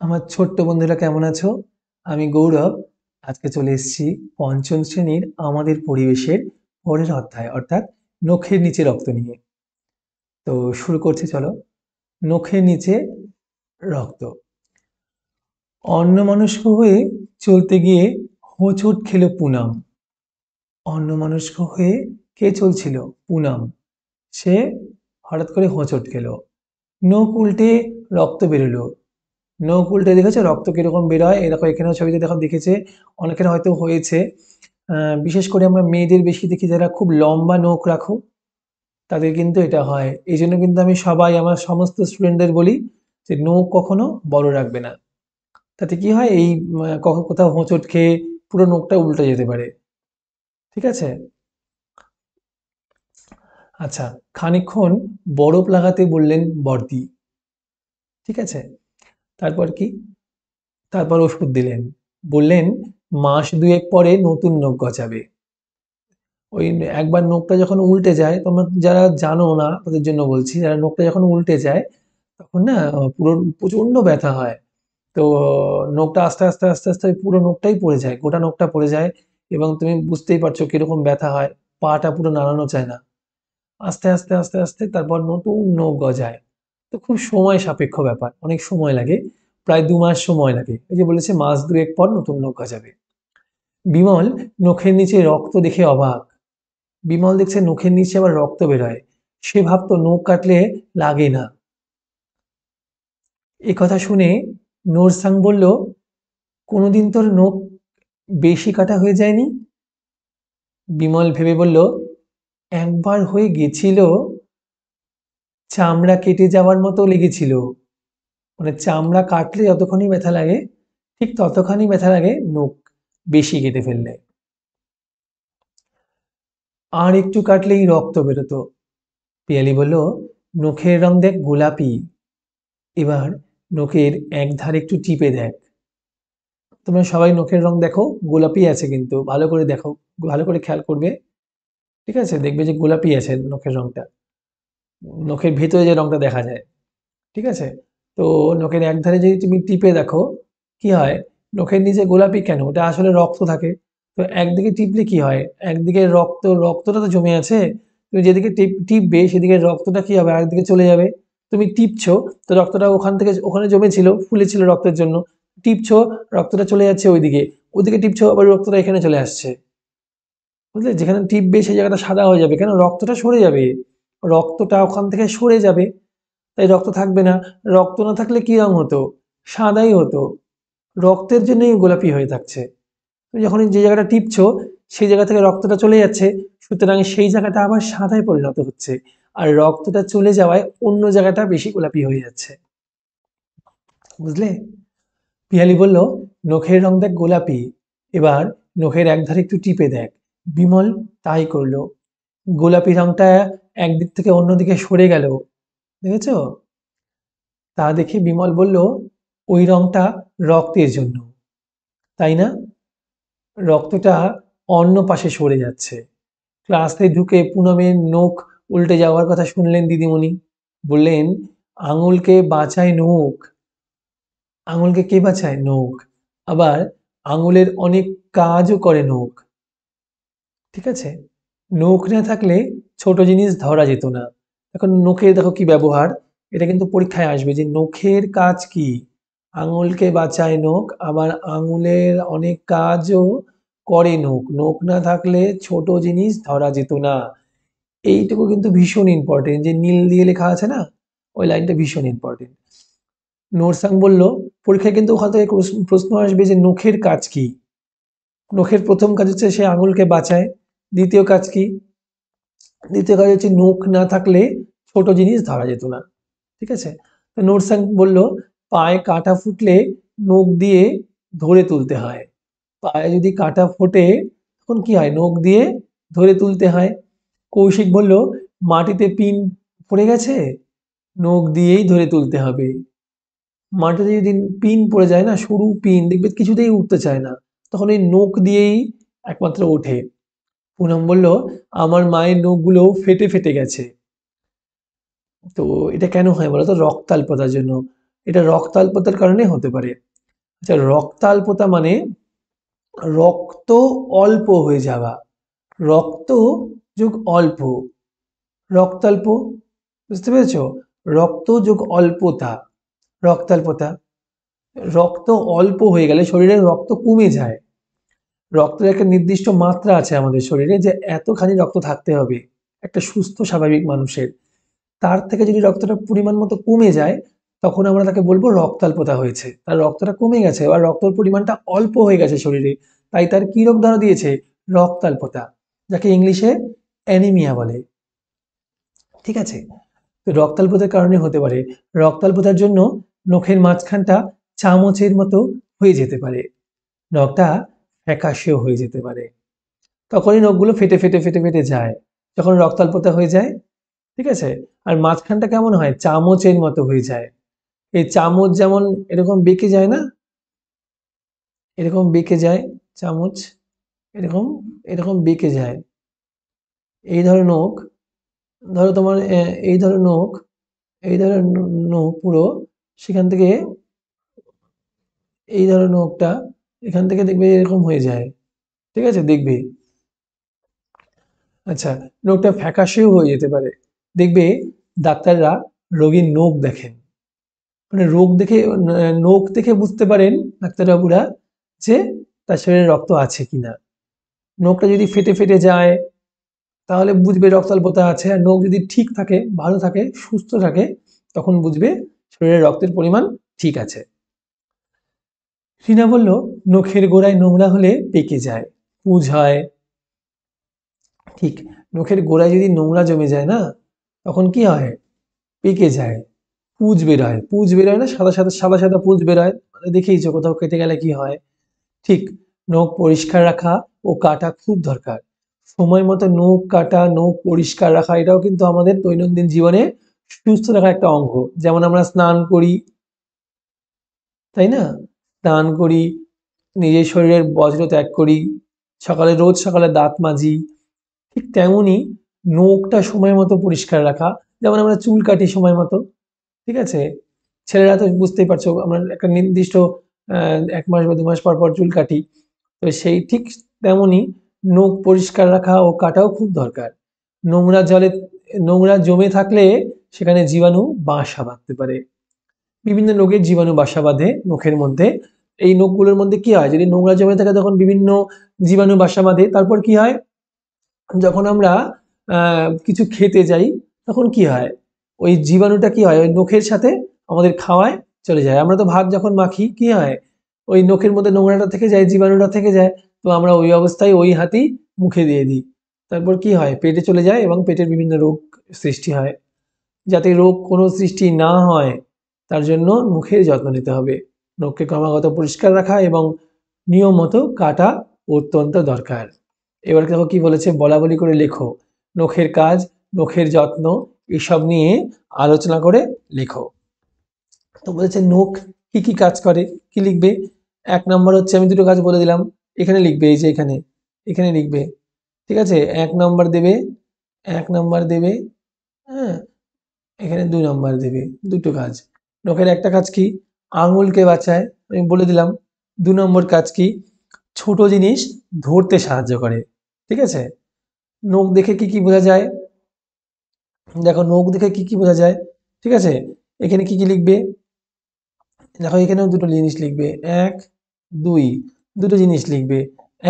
আমার ছোট্ট বন্ধুরা কেমন আছো? আমি গৌরব। আজকে চলে এসেছি পঞ্চম শ্রেণীর আমাদের পরিবেশের পরের অধ্যায় অর্থাৎ নখের নিচে রক্ত নিয়ে। তো শুরু করছি চলো। নখের নিচে রক্ত। অন্যমনস্ক হয়ে চলতে গিয়ে হোঁচট খেলো পুনম। অন্যমনস্ক হয়ে কে চলছিল? পুনম। সে হঠাৎ করে হোঁচট খেলো। নখ উল্টে রক্ত বেরোলো। নখ উল্টে দেখেছো রক্ত কিরকম বেরোয়? এই দেখো এখানেও ছবিতে দেখো দেখেছে, অনেকের হয়তো হয়েছে। বিশেষ করে আমরা মেয়েদের বেশি দেখি যারা খুব লম্বা নখ রাখো, তাদের কিন্তু এটা হয়। এই জন্য কিন্তু আমি সবাই আমার সমস্ত স্টুডেন্টদের বলি যে নখ কখনো বড় রাখবে না। তাতে কি হয়, এই কখন কোথাও হোঁচট খেয়ে পুরো নখটা উল্টে যেতে পারে। ঠিক আছে? আচ্ছা, খানিকক্ষণ বরফ লাগাতে বললেন বড়দি। ঠিক আছে? তারপর কি? তারপর ওষুধ দিলেন। বললেন মাস দুয়েক পরে নতুন নখ গজাবে। ওই একবার নখটা যখন উল্টে যায়, তোমরা যারা জানো না তাদের জন্য বলছি, যারা নখটা যখন উল্টে যায় তখন না পুরো প্রচন্ড ব্যথা হয়। তো নখটা আস্তে আস্তে আস্তে আস্তে পুরো নখটাই পড়ে যায়, গোটা নখটা পড়ে যায়, এবং তুমি বুঝতেই পারছো কিরকম ব্যথা হয়। পাটা পুরো নাড়ানো যায় না। আস্তে আস্তে আস্তে আস্তে তারপর নতুন নখ গজায়। তো খুব সময় সাপেক্ষ ব্যাপার, অনেক সময় লাগে। প্রায় 2 মাস সময় লাগে। এই যে বলেছে মাস দুয়েক পর নতুন নখ গজাবে। বিমল নখের নিচে রক্ত দেখে অবাক। বিমল দেখছে নখের নিচে আবার রক্ত বেরোয়। সে ভাবতো নখ কাটলে লাগে না। এ কথা শুনে নোরসাং বলল, কোনোদিন তোর নখ বেশি কাটা হয়ে যায়নি? বিমল ভেবে বলল, একবার হয়ে গেছিল, চামড়া কেটে যাওয়ার মতো লেগেছিল। মানে চামড়া কাটলে যতখানি ব্যথা লাগে, ঠিক ততখানি ব্যথা লাগে নখ বেশি কেটে ফেললে। আর একটু কাটলেই রক্ত বেরোতো। পিয়ালি বলল, নখের রং দেখ গোলাপি। এবার নখের এক ধারে একটু টিপে দেখ। তোমরা সবাই নখের রং দেখো, গোলাপি আছে, কিন্তু ভালো করে দেখো, ভালো করে খেয়াল করবে। ঠিক আছে? দেখবে যে গোলাপি আছে নখের রংটা, নখের ভেতরে যে রংটা দেখা যায়। ঠিক আছে? তো নখের এক ধারে যদি তুমি টিপে দেখো, কি হয়, নখের নিচে গোলাপি কেন? ওটা আসলে রক্ত থাকে। তো একদিকে টিপলে কি হয়, একদিকে রক্তটা তো জমে আছে, তুমি যেদিকে টিপবে সেদিকে রক্তটা কি হবে, আরেকদিকে চলে যাবে। তুমি টিপছো, তো রক্তটা ওখান থেকে ওখানে জমেছিল, ফুলেছিল রক্তের জন্য, টিপছো, রক্তটা চলে যাচ্ছে ওইদিকে, ওদিকে টিপছো, আবার রক্তটা এখানে চলে আসছে। বুঝলে? যেখানে টিপবে সেই জায়গাটা সাদা হয়ে যাবে, কেন? রক্তটা সরে যাবে, রক্তটা ওখান থেকে সরে যাবে, তাই রক্ত থাকবে না। রক্ত না থাকলে কি রং হতো? সাদাই হতো। রক্তের জন্যই গোলাপি হয়ে থাকছে। তুমি যখন যে জায়গাটা টিপছো সেই জায়গা থেকে রক্তটা চলে যাচ্ছে, সুতরাং সেই জায়গাটা আবার সাদায় পরিণত হচ্ছে, আর রক্তটা চলে যাওয়ায় অন্য জায়গাটা বেশি গোলাপি হয়ে যাচ্ছে। বুঝলে? পিয়ালি বলল, নখের রং দেখ গোলাপি। এবার নখের একধারে একটু টিপে দেখ। বিমল তাই করলো। গোলাপি রংটা একদিক থেকে অন্যদিকে সরে গেল। দেখেছো? তা দেখে বিমল বলল, ওই রংটা রক্তের জন্য, তাই না? রক্তটা অন্য পাশে সরে যাচ্ছে। ক্লাসে ঢুকে পুনমের নখ উল্টে যাওয়ার কথা শুনলেন দিদিমণি। বললেন, আঙুলকে বাঁচায় নখ। আঙুলকে কে বাঁচায়? নখ। আবার আঙুলের অনেক কাজও করে নখ। ঠিক আছে? নখ না থাকলে ছোট জিনিস ধরা যেত না। এখন নখের দেখো কি ব্যবহার, এটা কিন্তু পরীক্ষায় আসবে যে নখের কাজ কি। আঙুলকে বাঁচায় নখ, আবার আঙুলের অনেক কাজও করে নখ। নখ না থাকলে ছোট জিনিস ধরা যেত না। এইটুকু কিন্তু ভীষণ ইম্পর্টেন্ট, যে নীল দিয়ে লেখা আছে না, ওই লাইনটা ভীষণ ইম্পর্টেন্ট। নোরসাং বলল, পরীক্ষায় কিন্তু ওখান থেকে প্রশ্ন আসবে যে নখের কাজ কি। নখের প্রথম কাজ হচ্ছে সে আঙুলকে বাঁচায়। দ্বিতীয় কাজ কি? দ্বিতীয় কাজ হচ্ছে নখ না থাকলে ছোট জিনিস ধরা যেত না। ঠিক আছে? তো নোরসাং বলল, পায়ে কাঁটা ফুটলে নখ দিয়ে ধরে তুলতে হয়। পায়ে যদি কাঁটা ফোটে তখন কি হয়? নখ দিয়ে ধরে তুলতে হয়। কৌশিক বলল, মাটিতে পিন পড়ে গেছে, নখ দিয়েই ধরে তুলতে হবে। মাটিতে যদি পিন পড়ে যায় না, সরু পিন, দেখবে কিছুতেই উঠতে চায় না, তখন এই নখ দিয়েই একমাত্র ওঠে। পুনম বলল, আমার মায়ের নখগুলো ফেটে ফেটে গেছে। তো এটা কেন হয় বলো তো? রক্তাল্পতার জন্য। এটা রক্তাল্পতার কারণে হতে পারে। আচ্ছা, রক্তাল্পতা মানে রক্ত অল্প হয়ে যাওয়া, রক্ত যোগ অল্প, রক্তাল্প, বুঝতে পেরেছো? রক্ত যোগ অল্পতা, রক্তাল্পতা। রক্ত অল্প হয়ে গেলে শরীরের রক্ত কমে যায়। রক্তের একটা নির্দিষ্ট মাত্রা আছে আমাদের শরীরে, যে এতখানি রক্ত থাকতে হবে একটা সুস্থ স্বাভাবিক মানুষের। তার থেকে যদি রক্তটা পরিমাণ মতো কমে যায়, তখন আমরা তাকে বলবো রক্তাল্পতা হয়েছে, তার রক্তটা কমে গেছে বা রক্তের পরিমাণটা অল্প হয়ে গেছে শরীরে, তাই তার কি রোগ ধরা দিয়েছে? রক্তাল্পতা, যাকে ইংলিশে অ্যানিমিয়া বলে। ঠিক আছে, তো রক্তাল্পতার কারণে হতে পারে। রক্তাল্পতার জন্য নখের মাঝখানটা চামচের মতো হয়ে যেতে পারে, নখটা ফ্যাকাশেও হয়ে যেতে পারে, তখনই নখগুলো ফেটে ফেটে ফেটে ফেটে যায় যখন রক্তাল্পতা হয়ে যায়। ঠিক আছে, আর মাঝখানটা কেমন হয়? চামচের মতো হয়ে যায়। এই চামচ যেমন এরকম বেঁকে যায় না, এরকম বেঁকে যায় চামচ, এরকম এরকম বেঁকে যায়। এই ধরো নখ, ধরো তোমার এই ধরো নখ, এই ধরো নখ পুরো, সেখান থেকে এই ধরো নখটা এখান থেকে দেখবে এরকম হয়ে যায়। ঠিক আছে, দেখবে। আচ্ছা, নখটা ফ্যাকাশেও হয়ে যেতে পারে। দেখবে ডাক্তাররা রোগীর নখ দেখেন, মানে রোগ দেখে, নখ দেখে বুঝতে পারেন ডাক্তারবাবুরা যে তার শরীরে রক্ত আছে কিনা। নখটা যদি ফেটে ফেটে যায় তাহলে বুঝবে রক্তাল্পতা আছে, আর নখ যদি ঠিক থাকে, ভালো থাকে, সুস্থ থাকে, তখন বুঝবে শরীরে রক্তের পরিমাণ ঠিক আছে। রিনা বলল নখের গোড়ায় নোংরা হলে পেকে যায়, পুঁজ হয়। ঠিক, নখের গোড়ায় যদি নোংরা জমে যায় না, তখন কি হয়? পেকে যায়, পুঁজ বের হয়। পুঁজ বের হয় না, সাদা সাদা সাদা সাদা পুঁজ বের হয়, মানে দেখেইছো কোথাও কেটে গেলে কি হয়। ঠিক, নখ পরিষ্কার রাখা ও কাটা খুব দরকার। সময় মতো নখ কাটা, নখ পরিষ্কার রাখা, এটাও কিন্তু আমাদের দৈনন্দিন জীবনে সুস্থ রাখার একটা অঙ্গ। যেমন আমরা স্নান করি, তাই না? স্নান করি, নিজের শরীরের বজ্র ত্যাগ করি, সকালে রোজ সকালে দাঁত মাজি, ঠিক তেমনই নখটা সময় মতো পরিষ্কার রাখা। যেমন আমরা চুল কাটি সময় মতো, ঠিক আছে? ছেলেরা তো বুঝতেই পারছো, আমরা একটা নির্দিষ্ট ১ মাস বা ২ মাস পর পর চুল কাটি। তো সেই ঠিক তেমনই নখ পরিষ্কার রাখা ও কাটাও খুব দরকার। নোংরা জলে, নোংরা জমে থাকলে সেখানে জীবাণু বাসা বাঁধতে পারে। বিভিন্ন রোগের জীবাণু বাসা বাঁধে নখের মধ্যে। এই নখগুলোর মধ্যে কি হয়? যদি নোংরা জমে থাকে তখন বিভিন্ন জীবাণু বাসা বাঁধে। তারপর কি হয়? যখন আমরা কিছু খেতে যাই, তখন কি হয়? ওই জীবাণুটা কি হয়? ওই নখের সাথে আমাদের খাওয়ায় চলে যায়। আমরা তো ভাত যখন মাখি, কি হয়? ওই নখের মধ্যে নোংরাটা থেকে যায়, জীবাণুটা থেকে যায়। তো আমরা ওই অবস্থায় ওই হাতেই মুখে দিয়ে দিই। তারপর কি হয়? পেটে চলে যায় এবং পেটের বিভিন্ন রোগ সৃষ্টি হয়। যাতে রোগ কোনো সৃষ্টি না হয়, তার জন্য মুখের যত্ন নিতে হবে। নখকে ক্রমাগত পরিষ্কার রাখা এবং নিয়ম মতো কাটা অত্যন্ত দরকার। এবার দেখো কি বলেছে, বলাবলি করে লেখো। নখের কাজ, নখের যত্ন, এসব নিয়ে আলোচনা করে লেখো। তো বলেছে নখ কি কি কাজ করে, কি লিখবে? ১ নম্বর হচ্ছে, আমি দুটো কাজ বলে দিলাম, এখানে লিখবে, এই যে এখানে, এখানে লিখবে। ঠিক আছে, ১ নম্বর দেবে, ১ নম্বর দেবে, হ্যাঁ, এখানে ২ নম্বর দেবে, দুটো কাজ। নখের একটা কাজ কি? আঙুলকে বাঁচায়, আমি বলে দিলাম। ২ নম্বর কাজ কি? ছোট জিনিস ধরতে সাহায্য করে। ঠিক আছে, নখ দেখে কি কি বোঝা যায়? দেখো নখ দেখে কি কি বোঝা যায়। ঠিক আছে, এখানে কি কি লিখবে? দেখো এখানেও দুটো জিনিস লিখবে, ১, ২, দুটো জিনিস লিখবে।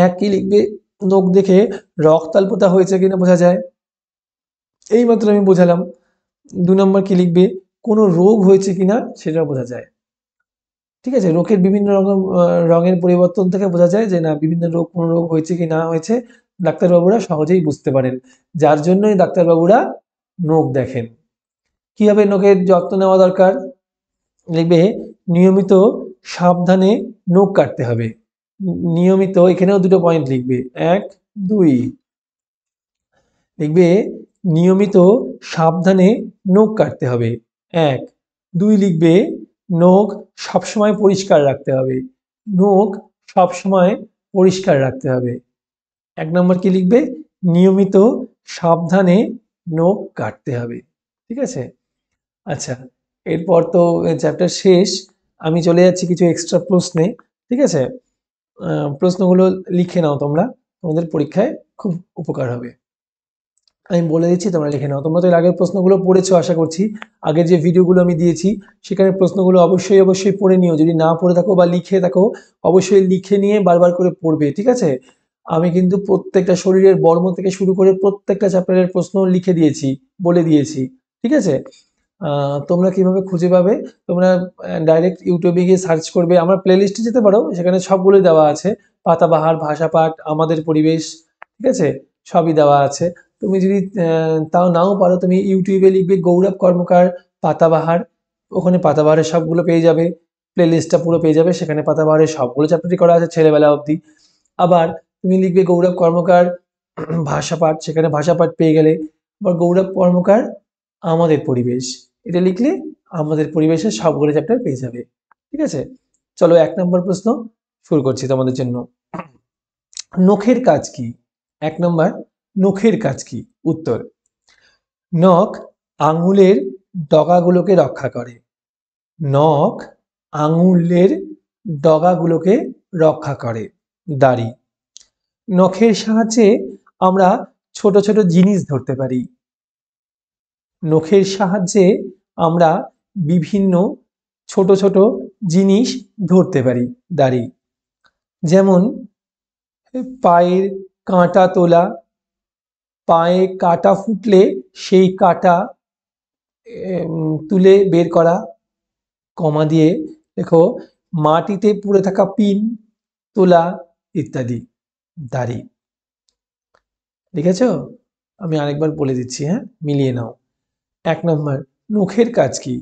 ১ কি লিখবে? নখ দেখে রক্তাল্পতা হয়েছে কিনা বোঝা যায়, এইমাত্র আমি বোঝালাম। ২ নম্বর কি লিখবে? কোনো রোগ হয়েছে কিনা সেটা বোঝা যায়। ঠিক আছে, রোগের বিভিন্ন রঙের পরিবর্তন থেকে বোঝা যায় যে না, বিভিন্ন রোগ, কোনো রোগ হয়েছে কি না হয়েছে ডাক্তারবাবুরা সহজেই বুঝতে পারেন, যার জন্যই ডাক্তারবাবুরা নখ দেখেন। কিভাবে নখের যত্ন নেওয়া দরকার? লিখবে নিয়মিত সাবধানে নখ কাটতে হবে। নিয়মিত, এখানেও দুটো পয়েন্ট লিখবে, ১, ২ লিখবে নিয়মিত সাবধানে নখ কাটতে হবে, ১। ২ লিখবে নখ সবসময় পরিষ্কার রাখতে হবে। নখ সবসময় পরিষ্কার রাখতে হবে। ১ নম্বর কি লিখবে? নিয়মিত সাবধানে নখ কাটতে হবে। ঠিক আছে? আচ্ছা, এরপর তো চ্যাপ্টার শেষ, আমি চলে যাচ্ছি কিছু এক্সট্রা প্রশ্নে। ঠিক আছে, প্রশ্নগুলো লিখে নাও তোমরা, তোমাদের পরীক্ষায় খুব উপকার হবে। আমি বলে দিচ্ছি, তোমরা লিখে নাও। তোমরা তো এর আগের প্রশ্নগুলো পড়েছো আশা করছি, আগের যে ভিডিওগুলো আমি দিয়েছি সেখানে প্রশ্নগুলো অবশ্যই অবশ্যই পড়ে নিও। যদি না পড়ে থাকো বা লিখে থাকো, অবশ্যই লিখে নিয়ে বারবার করে পড়বে। ঠিক আছে, আমি কিন্তু প্রত্যেকটা শরীরের বর্ম থেকে শুরু করে প্রত্যেকটা চ্যাপ্টারের প্রশ্ন লিখে দিয়েছি, বলে দিয়েছি। ঠিক আছে, তোমরা কিভাবে খুঁজে পাবে? তোমরা ডাইরেক্ট ইউটিউবে গিয়ে সার্চ করবে, আমার প্লেলিস্টে যেতে পারো, সেখানে সবগুলোই দেওয়া আছে। পাতাবাহার, ভাষাপাঠ, আমাদের পরিবেশ, ঠিক আছে, সবই দেওয়া আছে। তুমি যদি তাও নাও পারো, তুমি ইউটিউবে লিখবে গৌরব কর্মকার পাতাবাহার, ওখানে পাতাবাহারের সবগুলো পেয়ে যাবে, প্লেলিস্টটা পুরো পেয়ে যাবে। সেখানে পাতাবাহারের সবগুলো চ্যাপ্টারই করা আছে ছেলেবেলা অবধি। আবার তুমি লিখবে গৌরব কর্মকার ভাষাপাঠ, সেখানে ভাষাপাঠ পেয়ে গেলে। আবার গৌরব কর্মকার আমাদের পরিবেশ, এটা লিখলে আমাদের পরিবেশের সবগুলো চ্যাপ্টার পেয়ে যাবে। ঠিক আছে, চলো 1 নম্বর প্রশ্ন শুরু করছি তোমাদের জন্য। নখের কাজ কি? 1 নম্বর, নখের কাজ কি? উত্তর, নখ আঙুলের ডগাগুলোকে রক্ষা করে। নখ আঙুলের ডগাগুলোকে রক্ষা করে। দাড়ি, নখের সাহায্যে আমরা ছোট ছোট জিনিস ধরতে পারি। নখের সাহায্যে আমরা বিভিন্ন ছোট ছোট জিনিস ধরতে পারি। দাড়ি, যেমন পায়ের কাঁটা তোলা, পায়ে কাঁটা ফুটলে সেই কাঁটা তুলে বের করা। কমা দিয়ে দেখো, মাটিতে পড়ে থাকা পিন তোলা ইত্যাদি। দাড়ি, লিখেছ? আমি আরেকবার বলে দিচ্ছি, হ্যাঁ, মিলিয়ে নাও। 1 নম্বর, নখের কাজ কি?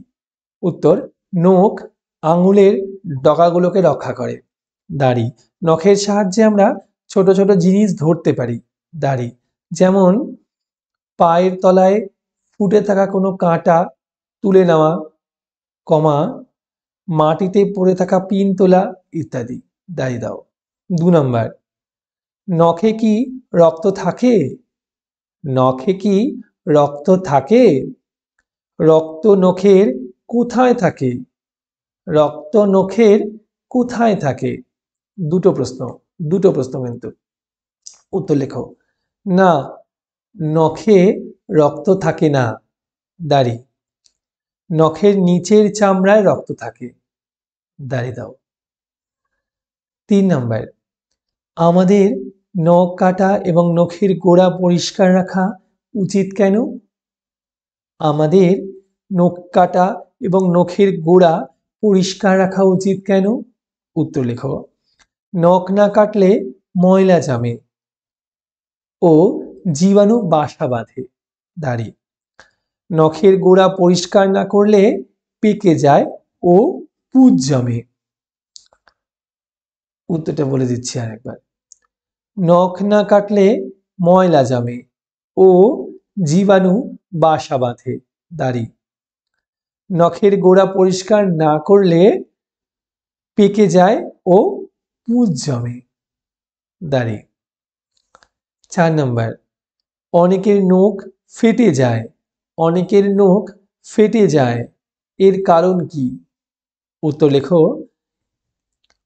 উত্তর, নখ আঙুলের ডগাগুলোকে রক্ষা করে। দাড়ি, নখের সাহায্যে আমরা ছোট ছোট জিনিস ধরতে পারি। দাড়ি, যেমন পায়ের তলায় ফুটে থাকা কোনো কাঁটা তুলে নেওয়া, কমা, মাটিতে পড়ে থাকা পিন তোলা ইত্যাদি। দাড়ি দাও। 2 নম্বর, নখে কি রক্ত থাকে? নখে কি রক্ত থাকে? রক্ত নখের কোথায় থাকে? রক্ত নখের কোথায় থাকে? দুটো প্রশ্ন, দুটো প্রশ্ন কিন্তু, উত্তর লেখো। না, নখে রক্ত থাকে না। দাড়ি, নখের নিচের চামড়ায় রক্ত থাকে। দাড়ি দাও। 3 নম্বর, আমাদের নখ কাটা এবং নখের গোড়া পরিষ্কার রাখা উচিত কেন? আমাদের নখ কাটা এবং নখের গোড়া পরিষ্কার রাখা উচিত কেন? উত্তর লেখো। নখ না কাটলে ময়লা জমে ও জীবাণু বাসা বাঁধে। দাড়ি, নখের গোড়া পরিষ্কার না করলে পেকে যায় ও পুঁজ জমে। উত্তরটা বলে দিচ্ছি আরেকবার। নখ না কাটলে ময়লা জমে ও জীবাণু বাসা বাঁধে। দাড়ি, নখের গোড়া পরিষ্কার না করলে পেকে যায় ও পুঁজ জমে। দাড়ি। 4 নম্বর, অনেকের নখ ফেটে যায়। অনেকের নখ ফেটে যায়, এর কারণ কি? উত্তর লেখো।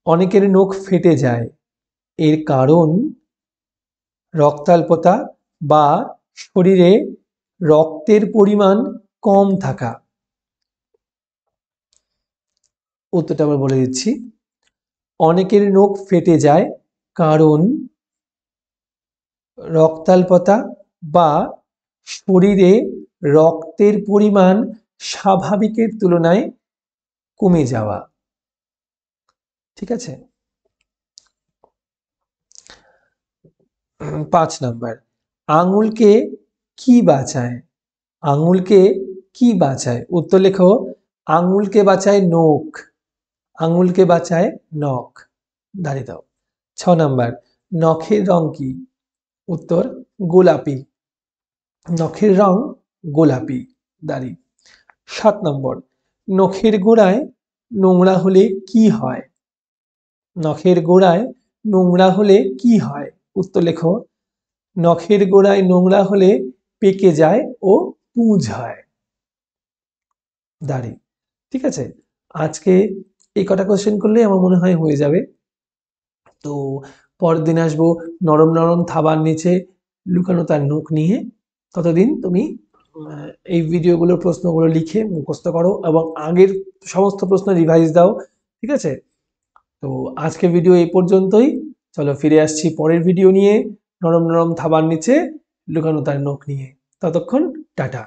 অনেকের নখ ফেটে যায়, এর কারণ রক্তাল্পতা বা শরীরে রক্তের পরিমাণ কম থাকা। উত্তরটা আবার বলে দিচ্ছি। অনেকের নখ ফেটে যায় কারণ রক্তাল্পতা বা শরীরে রক্তের পরিমাণ স্বাভাবিকের তুলনায় কমে যাওয়া। ঠিক আছে। 5 নম্বর, আঙুলকে কি বাঁচায়? আঙুলকে কি বাঁচায়? উত্তর লেখো। আঙুলকে বাঁচায় নখ। আঙুলকে বাঁচায় নখ। দাঁড়িয়ে দাও। 6 নম্বর, নখের রং কি? উত্তর, গোলাপি। নখের রং গোলাপি। দাড়ি। 7 নম্বর, নখের গোড়ায় নোংরা হলে কি হয়? নখের গোড়ায় নোংরা হলে কি হয়? উত্তর লেখো। নখের গোড়ায় নোংরা হলে পেকে যায় ও পুঁজ হয়। দাড়ি। ঠিক আছে, আজকে এই কটা কোশ্চেন করলেই আমার মনে হয় হয়ে যাবে। তো পরের দিন আসবো নরম নরম থাবার নিচে লুকানো তার নখ নিয়ে। ততদিন তুমি এই ভিডিওগুলোর প্রশ্নগুলো লিখে মুখস্থ করো এবং আগের সমস্ত প্রশ্ন রিভাইজ দাও। ঠিক আছে, তো আজকে ভিডিও এই পর্যন্তই। চলো ফিরে আসছি পরের ভিডিও নিয়ে, নরম নরম থাবার নিচে লুকানো তার নখ নিয়ে। ততক্ষণ টাটা।